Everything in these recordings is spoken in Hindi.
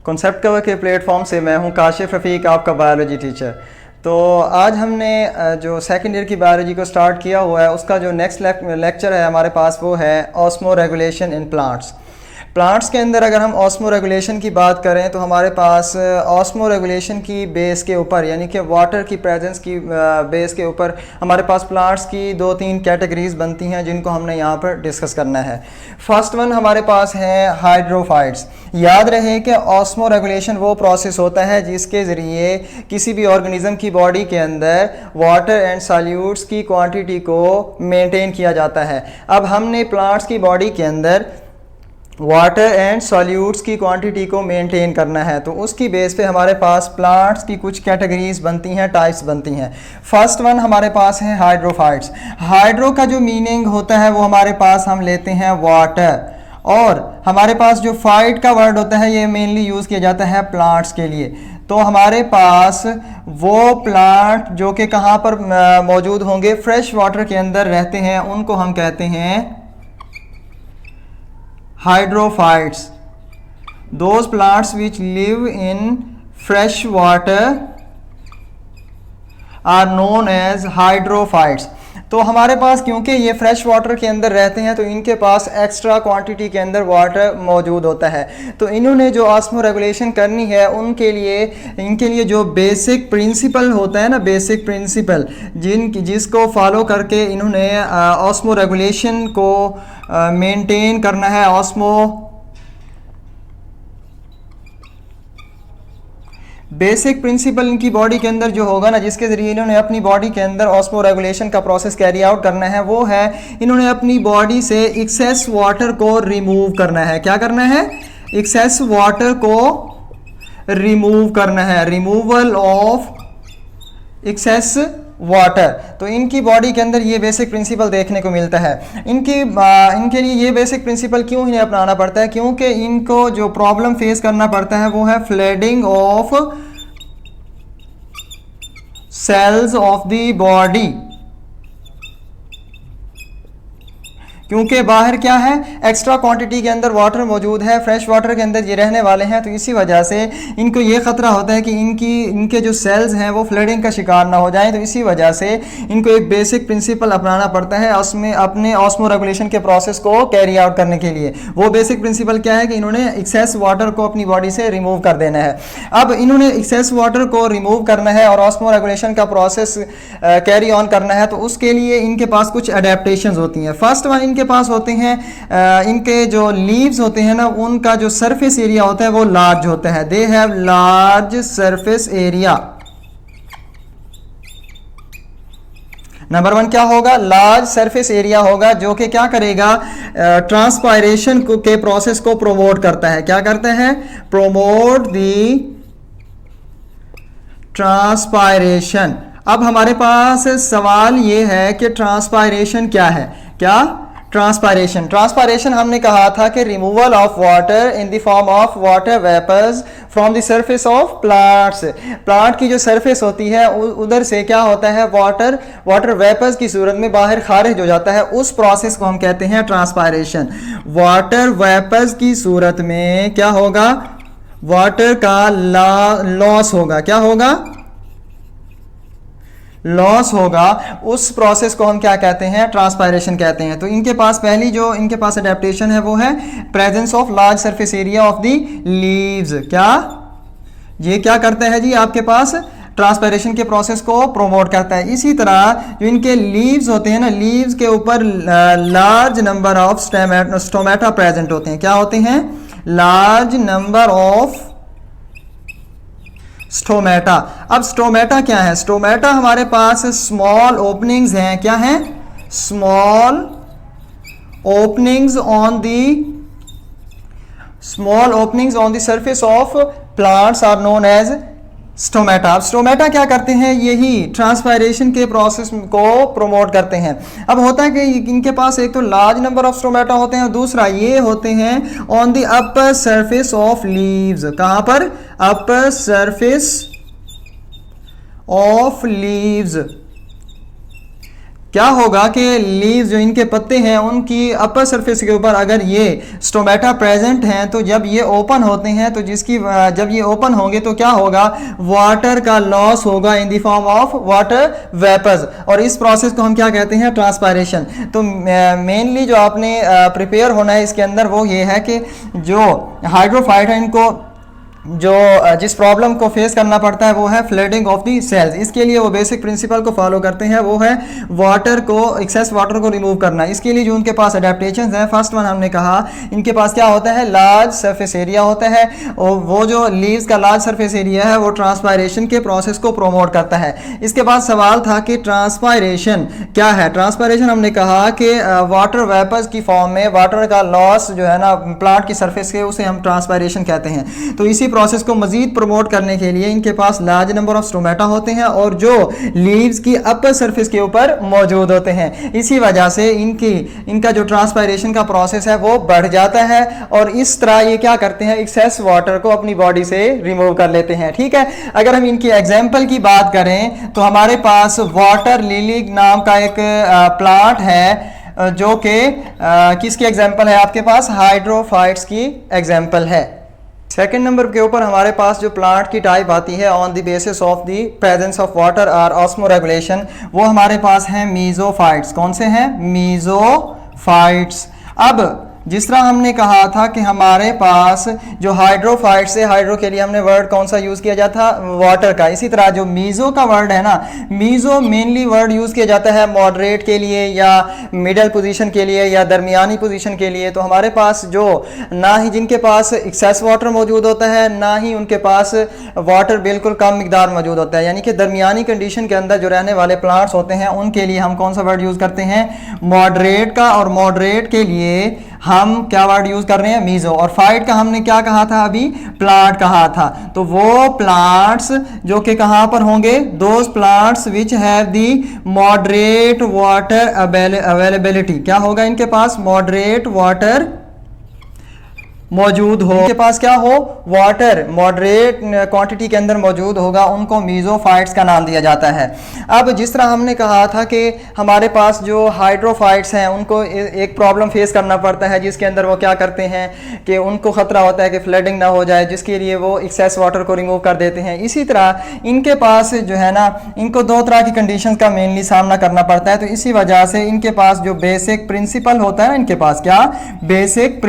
कॉन्सेप्ट कवर के प्लेटफॉर्म से मैं हूं काशिफ रफ़ीक, आपका बायोलॉजी टीचर। तो आज हमने जो सेकेंड ईयर की बायोलॉजी को स्टार्ट किया हुआ है उसका जो नेक्स्ट लेक्चर है हमारे पास वो है osmo regulation in plants. Plants के अंदर अगर हम ऑस्मो रेगुलेशन की बात करें तो हमारे पास ऑस्मो रेगुलेशन की बेस के ऊपर यानी कि वाटर की प्रेजेंस की बेस के ऊपर हमारे पास प्लांट्स की 2-3 कैटेगरीज बनती हैं जिनको हमने यहाँ पर डिस्कस करना है। फर्स्ट वन हमारे पास है हाइड्रोफाइट्स। याद रहे कि ऑस्मो रेगुलेशन वो प्रोसेस होता है जिसके ज़रिए किसी भी ऑर्गेनिज्म की बॉडी के अंदर वाटर एंड सॉल्यूट्स की क्वांटिटी को मेंटेन किया जाता है। अब हमने प्लांट्स की बॉडी के अंदर वाटर एंड सॉल्यूट्स की क्वांटिटी को मेंटेन करना है, तो उसकी बेस पे हमारे पास प्लांट्स की कुछ कैटेगरीज बनती हैं, टाइप्स बनती हैं। फर्स्ट वन हमारे पास है हाइड्रोफाइट्स। हाइड्रो का जो मीनिंग होता है वो हमारे पास हम लेते हैं वाटर, और हमारे पास जो फाइट का वर्ड होता है ये मेनली यूज़ किया जाता है प्लांट्स के लिए। तो हमारे पास वो प्लांट जो कि कहाँ पर मौजूद होंगे, फ्रेश वाटर के अंदर रहते हैं, उनको हम कहते हैं hydrophytes. Those plants which live in fresh water are known as hydrophytes. तो हमारे पास क्योंकि ये फ्रेश वाटर के अंदर रहते हैं तो इनके पास एक्स्ट्रा क्वांटिटी के अंदर वाटर मौजूद होता है। तो इन्होंने जो ऑस्मो रेगुलेशन करनी है इनके लिए जो बेसिक प्रिंसिपल होता है ना, बेसिक प्रिंसिपल जिसको फॉलो करके इन्होंने ऑस्मो रेगुलेशन को मेंटेन करना है। बेसिक प्रिंसिपल इनकी बॉडी के अंदर जो होगा ना, जिसके ज़रिए इन्होंने अपनी बॉडी के अंदर ऑस्मो रेगुलेशन का प्रोसेस कैरी आउट करना है, वो है इन्होंने अपनी बॉडी से एक्सेस वाटर को रिमूव करना है। क्या करना है? एक्सेस वाटर को रिमूव करना है, रिमूवल ऑफ एक्सेस वाटर। तो इनकी बॉडी के अंदर ये बेसिक प्रिंसिपल देखने को मिलता है। इनके लिए ये बेसिक प्रिंसिपल क्यों इन्हें अपनाना पड़ता है? क्योंकि इनको जो प्रॉब्लम फेस करना पड़ता है वो है flooding of cells of the body. क्योंकि बाहर क्या है, एक्स्ट्रा क्वांटिटी के अंदर वाटर मौजूद है, फ्रेश वाटर के अंदर ये रहने वाले हैं, तो इसी वजह से इनको ये ख़तरा होता है कि इनके जो सेल्स हैं वो फ्लडिंग का शिकार ना हो जाएं। तो इसी वजह से इनको एक बेसिक प्रिंसिपल अपनाना पड़ता है उसमें अपने ऑस्मो रेगुलेशन के प्रोसेस को कैरी आउट करने के लिए। वो बेसिक प्रिंसिपल क्या है कि इन्होंने एक्सेस वाटर को अपनी बॉडी से रिमूव कर देना है। अब इन्होंने एक्सेस वाटर को रिमूव करना है और ऑस्मो रेगुलेशन का प्रोसेस कैरी ऑन करना है, तो उसके लिए इनके पास कुछ अडेप्टेशंस होती हैं। फर्स्ट वन इनके पास होते हैं, इनके जो लीव्स होते हैं ना, उनका जो सरफेस एरिया होता है वो लार्ज होता है। They have large surface area. Number one क्या होगा? लार्ज सरफेस एरिया होगा, जो कि क्या करेगा, ट्रांसपायरेशन के प्रोसेस को प्रोमोट करता है। क्या करता है? Promote the transpiration. अब हमारे पास सवाल ये है कि ट्रांसपायरेशन क्या है? क्या ट्रांसपायरेशन हमने कहा था कि removal of water in the form of water vapours from the surface of plants. Plant की जो सरफेस होती है उधर से क्या होता है, वाटर वेपर्स की सूरत में बाहर खारिज हो जाता है। उस प्रोसेस को हम कहते हैं ट्रांसपायरेशन। वाटर वेपर्स की सूरत में क्या होगा? वाटर का लॉस होगा। क्या होगा? लॉस होगा। उस प्रोसेस को हम क्या कहते हैं? ट्रांसपायरेशन कहते हैं। तो इनके पास पहली जो इनके पास अडेप्टेशन है वो है presence of large surface area of the leaves. क्या ये क्या करता है जी? आपके पास ट्रांसपायरेशन के प्रोसेस को प्रोमोट करता है। इसी तरह जो इनके लीव्स होते हैं ना, लीव्स के ऊपर large number of stomata present होते हैं। क्या होते हैं? Large number of stomata. अब स्टोमेटा क्या है? स्टोमेटा हमारे पास स्मॉल ओपनिंग्स हैं। क्या हैं? Small openings on the surface of plants are known as stomata. Stomata क्या करते हैं? यही ट्रांसपायरेशन के प्रोसेस को प्रमोट करते हैं। अब होता है कि इनके पास एक तो लार्ज नंबर ऑफ स्टोमेटा होते हैं और दूसरा ये होते हैं on the upper surface of leaves. कहां पर? Upper surface of leaves. क्या होगा कि लीव्स जो इनके पत्ते हैं उनकी अपर सरफेस के ऊपर अगर ये स्टोमेटा प्रेजेंट हैं तो जब ये ओपन होते हैं तो जब ये ओपन होंगे तो क्या होगा, वाटर का लॉस होगा in the form of water vapours, और इस प्रोसेस को हम क्या कहते हैं, ट्रांसपायरेशन। तो मेनली जो आपने प्रिपेयर होना है इसके अंदर वो ये है कि जो हाइड्रोफाइट है इनको जो जिस प्रॉब्लम को फेस करना पड़ता है वो है फ्लडिंग ऑफ दी सेल्स। इसके लिए वो बेसिक प्रिंसिपल को फॉलो करते हैं, वो है वाटर को, एक्सेस वाटर को रिमूव करना। इसके लिए जो उनके पास अडेप्टेशन है, फर्स्ट वन हमने कहा इनके पास क्या होता है, लार्ज सरफेस एरिया होता है, और वो जो लीव्स का लार्ज सरफेस एरिया है वो ट्रांसपायरेशन के प्रोसेस को प्रोमोट करता है। इसके बाद सवाल था कि ट्रांसपायरेशन क्या है। ट्रांसपायरेशन हमने कहा कि वाटर वेपर्स की फॉर्म में वाटर का लॉस जो है ना प्लांट की सरफेस के, उसे हम ट्रांसपायरेशन कहते हैं। तो इसी प्रोसेस को मजीद प्रमोट करने के लिए इनके पास लार्ज नंबर ऑफ स्टोमेटा होते हैं और जो लीव्स की अपर सरफेस के ऊपर मौजूद होते हैं। इसी वजह से इनका जो ट्रांसपायरेशन का प्रोसेस है वो बढ़ जाता है और इस तरह ये क्या करते हैं, एक्सेस वाटर को अपनी बॉडी से रिमूव कर लेते हैं। ठीक है, अगर हम इनकी एग्जाम्पल की बात करें तो हमारे पास वाटर लिली नाम का एक प्लांट है जो कि किसकी एग्जाम्पल है, आपके पास हाइड्रोफाइट्स की एग्जाम्पल है। सेकेंड नंबर के ऊपर हमारे पास जो प्लांट की टाइप आती है on the basis of the presence of water और ऑस्मोरेगुलेशन, वो हमारे पास है मीजोफाइट्स। कौन से हैं, मीजोफाइट्स। अब जिस तरह हमने कहा था कि हमारे पास जो हाइड्रोफाइट्स है, हाइड्रो के लिए हमने वर्ड कौन सा यूज किया जाता है, वाटर का। इसी तरह जो मीजो का वर्ड है ना, मीजो मेनली वर्ड यूज किया जाता है मॉडरेट के लिए या मिडल पोजीशन के लिए या दरमियानी पोजीशन के लिए। तो हमारे पास जो ना ही जिनके पास एक्सेस वाटर मौजूद होता है, ना ही उनके पास वाटर बिल्कुल कम मिकदार मौजूद होता है, यानी कि दरमियानी कंडीशन के अंदर जो रहने वाले प्लांट्स होते हैं उनके लिए हम कौन सा वर्ड यूज करते हैं, मॉडरेट का। और मॉडरेट के लिए हम क्या वर्ड यूज कर रहे हैं, मीजो। और फाइट का हमने क्या कहा था, अभी प्लांट कहा था। तो वो प्लांट्स जो कि कहां पर होंगे, those plants which have the moderate water availability. क्या होगा इनके पास, मॉडरेट वाटर मौजूद हो, के पास क्या हो, वाटर मॉडरेट क्वांटिटी के अंदर मौजूद होगा, उनको मीजोफाइट्स का नाम दिया जाता है। अब जिस तरह हमने कहा था कि हमारे पास जो हाइड्रोफाइट्स हैं उनको एक प्रॉब्लम फेस करना पड़ता है जिसके अंदर वो क्या करते हैं कि उनको खतरा होता है कि फ्लडिंग ना हो जाए, जिसके लिए वो एक्सेस वाटर को रिमूव कर देते हैं। इसी तरह इनके पास जो है ना, इनको दो तरह की कंडीशंस का मेनली सामना करना पड़ता है। तो इसी वजह से इनके पास जो बेसिक प्रिंसिपल होता है, इनके पास क्या, बेसिक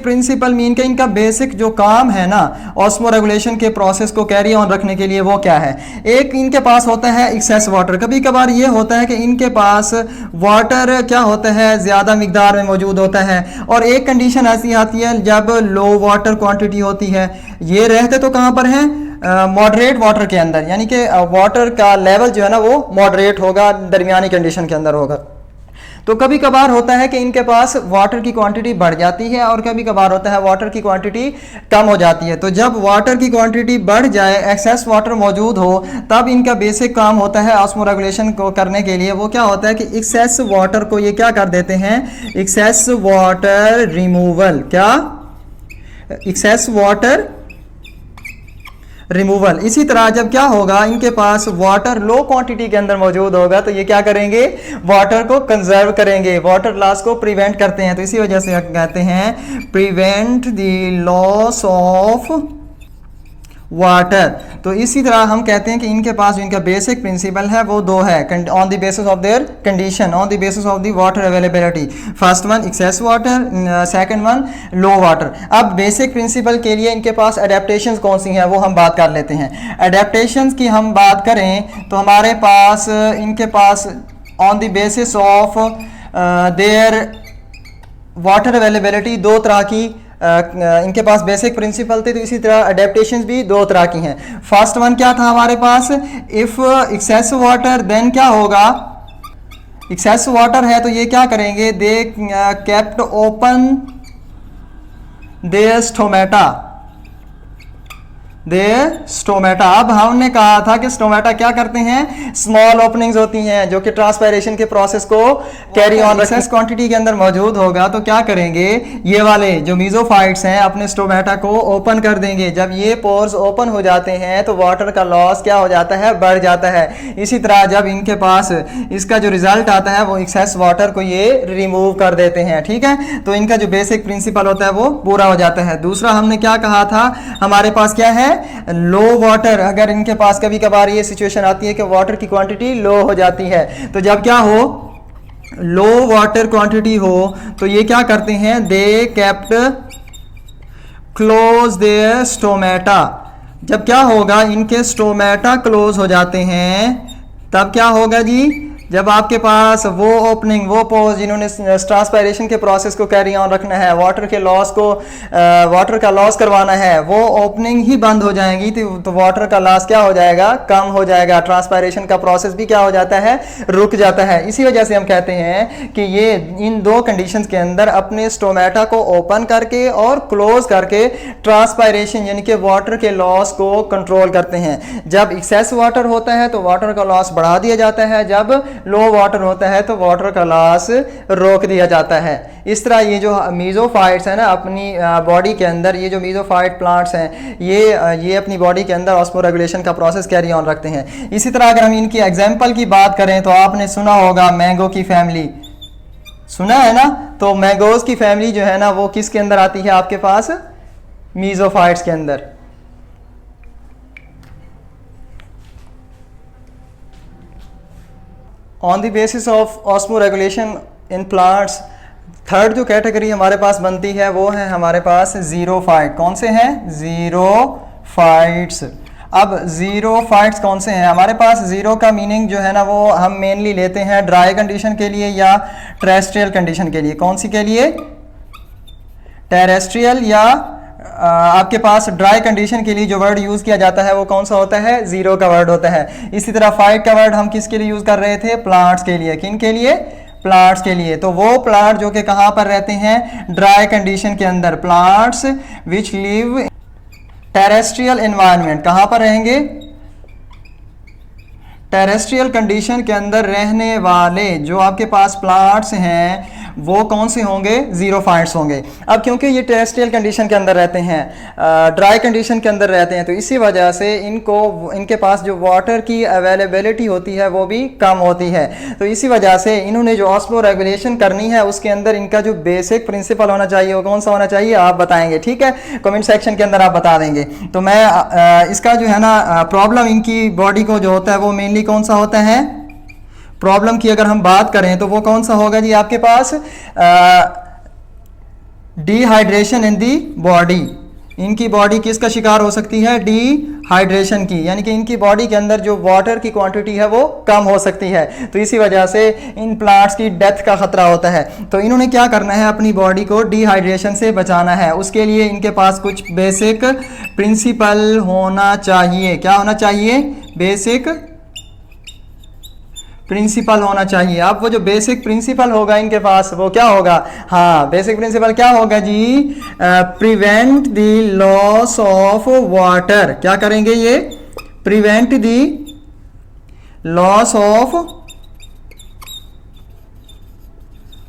प्रिंसिपल मीन के इनका बेसिक जो काम है ना ऑस्मो रेगुलेशन के प्रोसेस को कैरी ऑन रखने के लिए, वो क्या है, एक इनके पास होता है एक्सेस वाटर। कभी कभार ये होता है कि इनके पास वाटर क्या होता है, ज्यादा मिकदार में मौजूद होता है, और एक कंडीशन ऐसी आती है जब लो वाटर क्वांटिटी होती है। ये रहते तो कहां पर है, मॉडरेट वाटर के अंदर, यानी कि वाटर का लेवल जो है ना वो मॉडरेट होगा, दरमियानी कंडीशन के अंदर होगा। तो कभी कभार होता है कि इनके पास वाटर की क्वांटिटी बढ़ जाती है और कभी कभार होता है वाटर की क्वांटिटी कम हो जाती है। तो जब वाटर की क्वांटिटी बढ़ जाए, एक्सेस वाटर मौजूद हो, तब इनका बेसिक काम होता है ऑस्मो रेगुलेशन को करने के लिए। वो क्या होता है कि एक्सेस वाटर को ये क्या कर देते हैं, एक्सेस वाटर रिमूवल। क्या, एक्सेस वाटर रिमूवल। इसी तरह जब क्या होगा, इनके पास वाटर लो क्वांटिटी के अंदर मौजूद होगा तो ये क्या करेंगे, वाटर को कंजर्व करेंगे, वाटर लॉस को प्रिवेंट करते हैं। तो इसी वजह से कहते हैं prevent the loss of water. तो इसी तरह हम कहते हैं कि इनके पास जो इनका बेसिक प्रिंसिपल है वो दो है, on the basis of their condition, on the basis of the water availability. First one excess water, second one low water. अब बेसिक प्रिंसिपल के लिए इनके पास अडेप्टेशंस कौन सी हैं वो हम बात कर लेते हैं। अडेप्टेशंस की हम बात करें तो हमारे पास इनके pass on the basis of their water availability दो तरह की इनके पास बेसिक प्रिंसिपल थे। तो इसी तरह अडेप्टेशंस भी दो तरह की हैं। फर्स्ट वन क्या था हमारे पास, इफ एक्सेस वाटर, देन क्या होगा, एक्सेस वाटर है तो ये क्या करेंगे, they kept open their stomata, their stomata. अब हमने कहा था कि स्टोमेटा क्या करते हैं, स्मॉल ओपनिंग्स होती हैं जो कि ट्रांसपायरेशन के प्रोसेस को कैरी ऑन एक्सेस क्वांटिटी के अंदर मौजूद होगा तो क्या करेंगे, ये वाले जो मीजोफाइट्स हैं अपने स्टोमेटा को ओपन कर देंगे। जब ये पोर्स ओपन हो जाते हैं तो वाटर का लॉस क्या हो जाता है, बढ़ जाता है। इसी तरह जब इनके पास इसका जो रिजल्ट आता है वो एक्सेस वाटर को ये रिमूव कर देते हैं। ठीक है, तो इनका जो बेसिक प्रिंसिपल होता है वो पूरा हो जाता है। दूसरा हमने क्या कहा था, हमारे पास क्या है, लो वाटर। अगर इनके पास कभी कभार ये सिचुएशन आती है कि वाटर की क्वांटिटी लो हो जाती है, तो जब क्या हो, लो वाटर क्वांटिटी हो, तो ये क्या करते हैं, they kept close their stomata. जब क्या होगा, इनके स्टोमेटा क्लोज हो जाते हैं, तब क्या होगा जी, जब आपके पास वो ओपनिंग, वो पोर्स जिन्होंने ट्रांसपायरेशन के प्रोसेस को कैरी ऑन रखना है, वाटर के लॉस को वाटर का लॉस करवाना है, वो ओपनिंग ही बंद हो जाएंगी तो वाटर का लॉस क्या हो जाएगा, कम हो जाएगा। ट्रांसपायरेशन का प्रोसेस भी क्या हो जाता है, रुक जाता है। इसी वजह से हम कहते हैं कि ये इन दो कंडीशंस के अंदर अपने स्टोमेटा को ओपन करके और क्लोज करके ट्रांसपायरेशन यानी कि वाटर के लॉस को कंट्रोल करते हैं। जब एक्सेस वाटर होता है तो वाटर का लॉस बढ़ा दिया जाता है, जब लो वाटर होता है तो वाटर का लॉस रोक दिया जाता है। इस तरह ये जो मीजोफाइट्स है ना अपनी बॉडी के अंदर, ये जो मीजोफाइट प्लांट्स हैं ये अपनी बॉडी के अंदर ऑस्मोरेगुलेशन का प्रोसेस कैरी ऑन रखते हैं। इसी तरह अगर हम इनकी एग्जांपल की बात करें तो आपने सुना होगा मैंगो की फैमिली, सुना है ना। तो मैंगोज की फैमिली जो है ना वो किसके अंदर आती है आपके पास, मीजोफाइट्स के अंदर। On the basis of osmoregulation in plants, third जो कैटेगरी हमारे पास बनती है वो है हमारे पास जीरोफाइट। कौन से हैं, जीरोफाइट्स। अब जीरोफाइट्स कौन से हैं हमारे पास, जीरो का मीनिंग जो है ना वो हम मेनली लेते हैं ड्राई कंडीशन के लिए या टेरेस्ट्रियल कंडीशन के लिए। कौन सी के लिए, टेरेस्ट्रियल या आपके पास ड्राई कंडीशन के लिए जो वर्ड यूज किया जाता है वो कौन सा होता है, जीरो का वर्ड होता है। इसी तरह फाइट का वर्ड हम किसके लिए यूज कर रहे थे, प्लांट्स के लिए। किन के लिए, प्लांट्स के लिए। तो वो प्लांट जो कि कहां पर रहते हैं, ड्राई कंडीशन के अंदर। Plants which live terrestrial environment, कहां पर रहेंगे, टेरेस्ट्रियल कंडीशन के अंदर रहने वाले जो आपके पास प्लांट्स हैं वो कौन से होंगे, जीरोफाइट्स होंगे। अब क्योंकि ये टेरेस्ट्रियल कंडीशन के अंदर रहते हैं, ड्राई कंडीशन के अंदर रहते हैं, तो इसी वजह से इनके पास जो वाटर की अवेलेबिलिटी होती है वो भी कम होती है। तो इसी वजह से इन्होंने जो ऑस्मो रेगुलेशन करनी है उसके अंदर इनका जो बेसिक प्रिंसिपल होना चाहिए वो कौन सा होना चाहिए, आप बताएंगे। ठीक है, कमेंट सेक्शन के अंदर आप बता देंगे। तो मैं इसका जो है ना प्रॉब्लम इनकी बॉडी को जो होता है वो मेनली कौन सा होता है, प्रॉब्लम की अगर हम बात करें तो वो कौन सा होगा जी आपके पास, डिहाइड्रेशन इन दी बॉडी। इनकी बॉडी किसका शिकार हो सकती है, डिहाइड्रेशन की, यानी कि इनकी बॉडी के अंदर जो वाटर की क्वांटिटी है वो कम हो सकती है। तो इसी वजह से इन प्लांट्स की डेथ का खतरा होता है। तो इन्होंने क्या करना है, अपनी बॉडी को डिहाइड्रेशन से बचाना है। उसके लिए इनके पास कुछ बेसिक प्रिंसिपल होना चाहिए। क्या होना चाहिए, बेसिक प्रिंसिपल होना चाहिए। अब वो जो बेसिक प्रिंसिपल होगा इनके पास वो क्या होगा, हाँ बेसिक प्रिंसिपल क्या होगा जी, prevent the loss of water. क्या करेंगे ये, prevent the loss of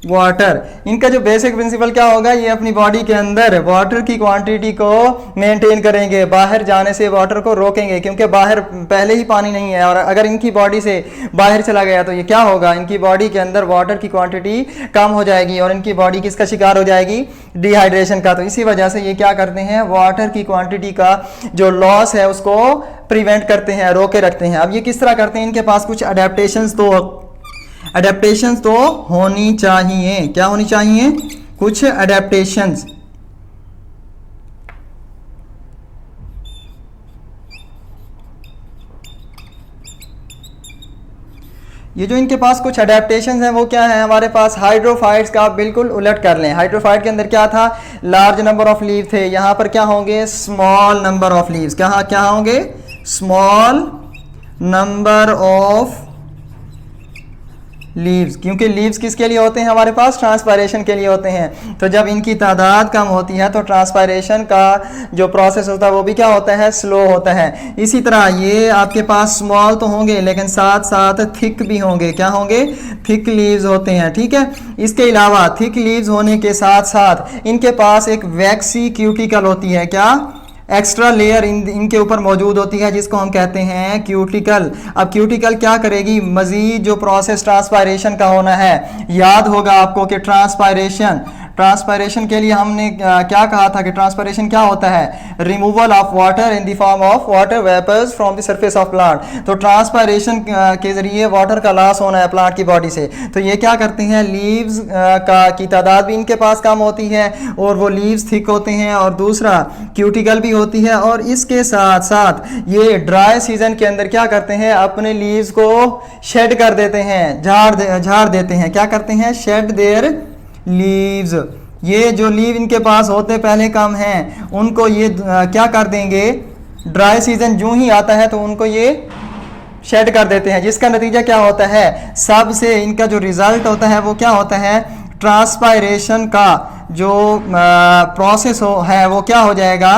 water. इनका जो बेसिक प्रिंसिपल क्या होगा, ये अपनी बॉडी के अंदर वाटर की क्वांटिटी को मेंटेन करेंगे, बाहर जाने से वाटर को रोकेंगे, क्योंकि बाहर पहले ही पानी नहीं है। और अगर इनकी बॉडी से बाहर चला गया तो ये क्या होगा, इनकी बॉडी के अंदर वाटर की क्वांटिटी कम हो जाएगी और इनकी बॉडी किसका शिकार हो जाएगी, डिहाइड्रेशन का। तो इसी वजह से ये क्या करते हैं, वाटर की क्वांटिटी का जो लॉस है उसको प्रिवेंट करते हैं, रोके रखते हैं। अब ये किस तरह करते हैं, इनके पास कुछ अडेप्टेशंस तो होनी चाहिए। क्या होनी चाहिए, कुछ अडेप्टेशंस। ये जो इनके पास कुछ अडेप्टेशंस हैं वो क्या है, हमारे पास हाइड्रोफाइट्स का आप बिल्कुल उलट कर लें। हाइड्रोफाइट के अंदर क्या था, लार्ज नंबर ऑफ लीव थे, यहां पर क्या होंगे, स्मॉल नंबर ऑफ लीव्स। क्या होंगे, स्मॉल नंबर ऑफ लीव्स, क्योंकि लीव्स किसके लिए होते हैं हमारे पास, ट्रांसपायरेशन के लिए होते हैं। तो जब इनकी तादाद कम होती है तो ट्रांसपायरेशन का जो प्रोसेस होता है वो भी क्या होता है, स्लो होता है। इसी तरह ये आपके पास स्मॉल तो होंगे लेकिन साथ साथ थिक भी होंगे, क्या होंगे, थिक लीव्स होते हैं, ठीक है। इसके अलावा थिक लीव्स होने के साथ साथ इनके पास एक वैक्सी क्यूटिकल होती है, क्या, एक्स्ट्रा लेयर इनके ऊपर मौजूद होती है जिसको हम कहते हैं क्यूटिकल। अब क्यूटिकल क्या करेगी, मजीद जो प्रोसेस ट्रांसपायरेशन का होना है, याद होगा आपको कि ट्रांसपायरेशन के लिए हमने क्या कहा था कि ट्रांसपायरेशन क्या होता है, removal of water in the form of water vapours from the surface of plant. तो ट्रांसपायरेशन के जरिए वाटर का लॉस होना है प्लांट की बॉडी से। तो ये क्या करते हैं, लीव्स की तादाद भी इनके पास कम होती है और वो लीव्स थिक होते हैं, और दूसरा क्यूटिकल भी होती है, और इसके साथ साथ ये ड्राई सीजन के अंदर क्या करते हैं, अपने लीव्स को शेड कर देते हैं, झाड़ देते हैं, क्या करते हैं, शेड देयर लीव्स। ये जो लीव इनके पास होते पहले कम हैं उनको ये क्या कर देंगे, ड्राई सीजन जो ही आता है तो उनको ये शेड कर देते हैं, जिसका नतीजा क्या होता है, सबसे इनका जो रिजल्ट होता है वो क्या होता है, ट्रांसपायरेशन का जो प्रोसेस है वो क्या हो जाएगा,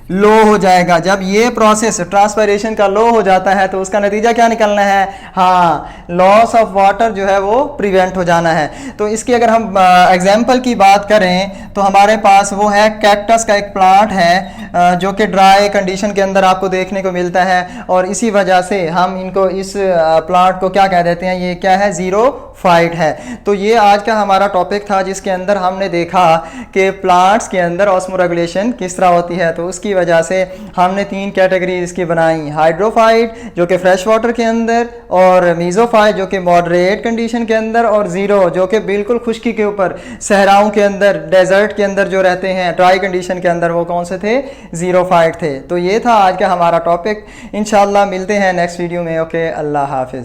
लो हो जाएगा। जब ये प्रोसेस ट्रांसपायरेशन का लो हो जाता है तो उसका नतीजा क्या निकलना है, हाँ, लॉस ऑफ वाटर जो है वो प्रिवेंट हो जाना है। तो इसकी अगर हम एग्जांपल की बात करें तो हमारे पास वो है कैक्टस का एक प्लांट है जो कि ड्राई कंडीशन के अंदर आपको देखने को मिलता है, और इसी वजह से हम इनको इस प्लांट को क्या कह देते हैं, ये क्या है, ज़ीरोफाइट है। तो ये आज का हमारा टॉपिक था जिसके अंदर हमने देखा कि प्लांट्स के अंदर ऑस्मोरेगुलेशन किस तरह होती है। तो उसकी वजह से हमने 3 कैटेगरी इसकी बनाई, हाइड्रोफाइट जो कि फ्रेश वाटर के अंदर, और मीज़ोफाइट जो कि मॉडरेट कंडीशन के अंदर, और ज़ीरो जो कि बिल्कुल खुश्की के ऊपर, सहराओं के अंदर, डेजर्ट के अंदर जो रहते हैं ड्राई कंडीशन के अंदर, वो कौन से थे, ज़ीरोफाइट थे। तो ये था आज का हमारा टॉपिक। इंशाल्लाह मिलते हैं नेक्स्ट वीडियो में। ओके, अल्लाह हाफिज़।